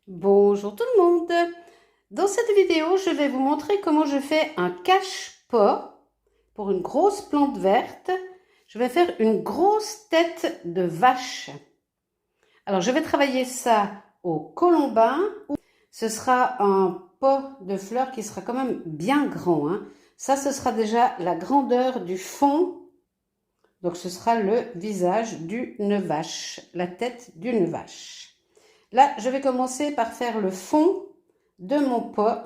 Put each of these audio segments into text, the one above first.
Bonjour tout le monde. Dans cette vidéo, je vais vous montrer comment je fais un cache-pot pour une grosse plante verte. Je vais faire une grosse tête de vache. Alors, je vais travailler ça au colombin. Ce sera un pot de fleurs qui sera quand même bien grand, hein. Ça, ce sera déjà la grandeur du fond. Donc, ce sera le visage d'une vache, la tête d'une vache. Là, je vais commencer par faire le fond de mon pot.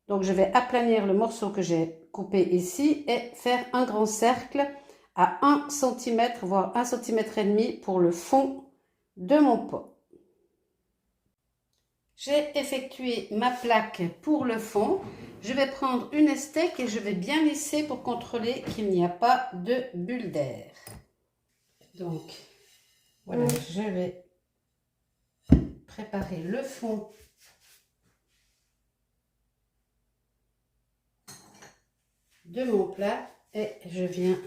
Donc, je vais aplanir le morceau que j'ai coupé ici et faire un grand cercle à 1 cm, voire 1 cm et demi pour le fond de mon pot. J'ai effectué ma plaque pour le fond. Je vais prendre une estèque et je vais bien lisser pour contrôler qu'il n'y a pas de bulle d'air. Donc, voilà, je vais préparer le fond de mon plat et je viens,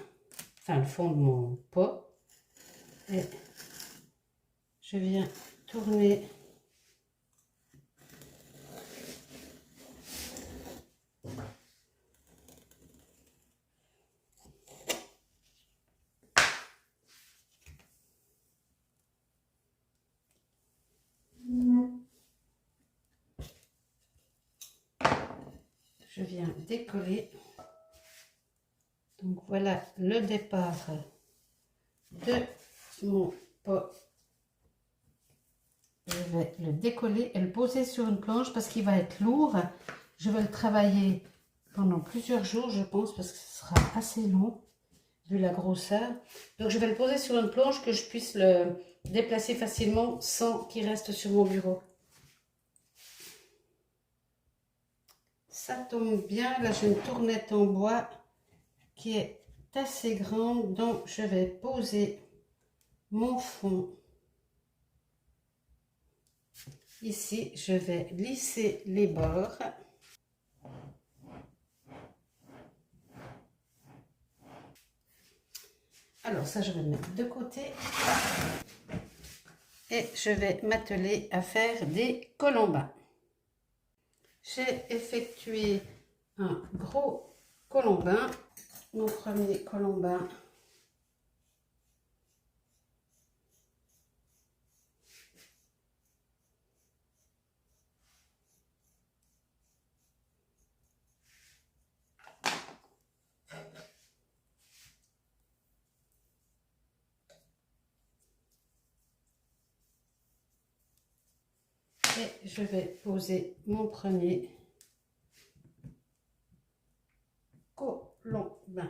enfin le fond de mon pot, et je viens tourner je viens décoller. Donc voilà le départ de mon pot. Je vais le décoller et le poser sur une planche parce qu'il va être lourd. Je vais le travailler pendant plusieurs jours, je pense, parce que ce sera assez long vu la grosseur. Donc je vais le poser sur une planche que je puisse le déplacer facilement sans qu'il reste sur mon bureau. Ça tombe bien, là j'ai une tournette en bois qui est assez grande, donc je vais poser mon fond ici. Je vais lisser les bords. Alors ça, je vais le mettre de côté et je vais m'atteler à faire des colombins. J'ai effectué un gros colombin, mon premier colombin. Et je vais poser mon premier colombin.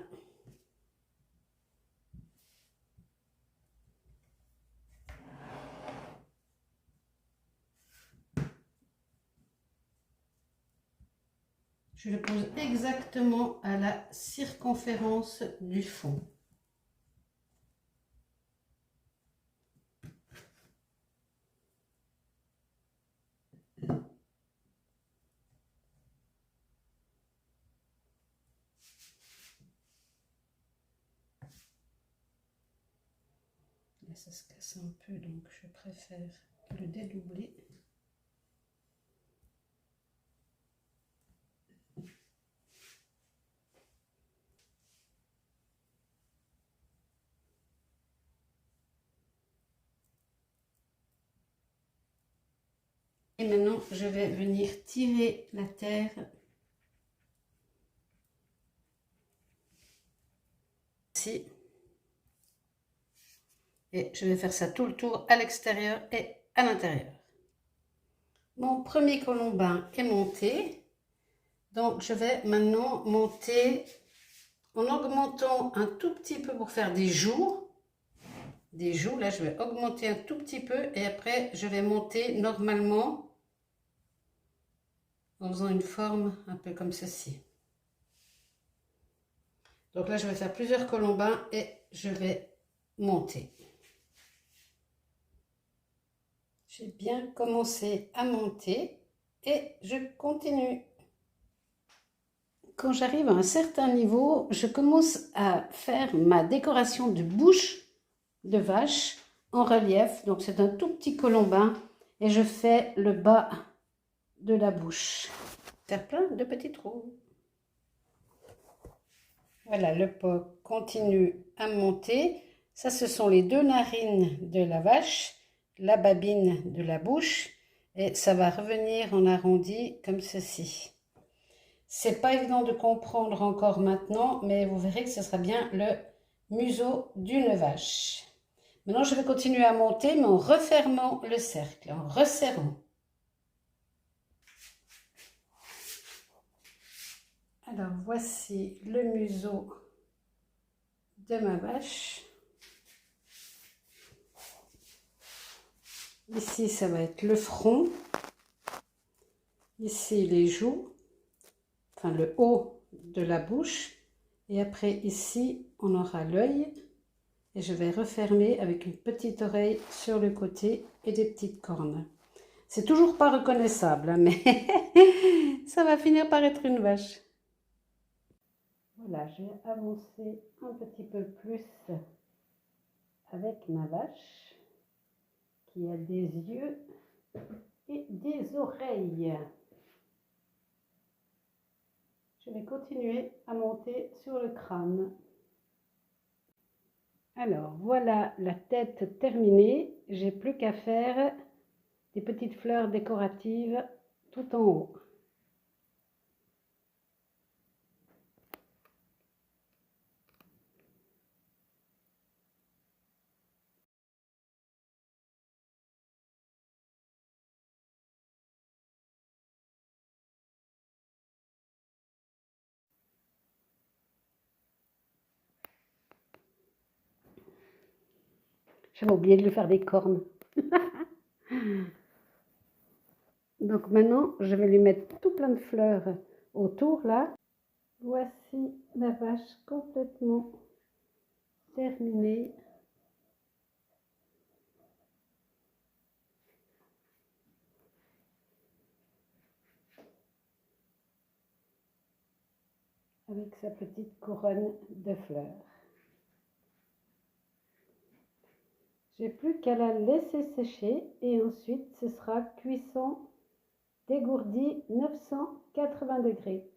Je le pose exactement à la circonférence du fond. Là, ça se casse un peu, donc je préfère le dédoubler. Et maintenant, je vais venir tirer la terre ici. Et je vais faire ça tout le tour à l'extérieur et à l'intérieur. Mon premier colombin est monté. Donc, je vais maintenant monter en augmentant un tout petit peu pour faire des joues. Des joues, là, je vais augmenter un tout petit peu et après, je vais monter normalement en faisant une forme un peu comme ceci. Donc là, je vais faire plusieurs colombins et je vais monter. J'ai bien commencé à monter et je continue. Quand j'arrive à un certain niveau, je commence à faire ma décoration de bouche de vache en relief. Donc c'est un tout petit colombin et je fais le bas de la bouche. Faire plein de petits trous. Voilà, le pot continue à monter. Ça, ce sont les deux narines de la vache, la babine de la bouche, et ça va revenir en arrondi comme ceci. C'est pas évident de comprendre encore maintenant, mais vous verrez que ce sera bien le museau d'une vache. Maintenant, je vais continuer à monter, mais en refermant le cercle, en resserrant. Alors, voici le museau de ma vache. Ici, ça va être le front. Ici, les joues. Enfin, le haut de la bouche. Et après, ici, on aura l'œil. Et je vais refermer avec une petite oreille sur le côté et des petites cornes. C'est toujours pas reconnaissable, hein, mais ça va finir par être une vache. Voilà, je vais avancer un petit peu plus avec ma vache qui a des yeux et des oreilles. Je vais continuer à monter sur le crâne. Alors, voilà la tête terminée. J'ai plus qu'à faire des petites fleurs décoratives tout en haut. J'avais oublié de lui faire des cornes. Donc maintenant, je vais lui mettre tout plein de fleurs autour là. Voici la vache complètement terminée. Avec sa petite couronne de fleurs. J'ai plus qu'à la laisser sécher et ensuite ce sera cuisson dégourdi 980 degrés.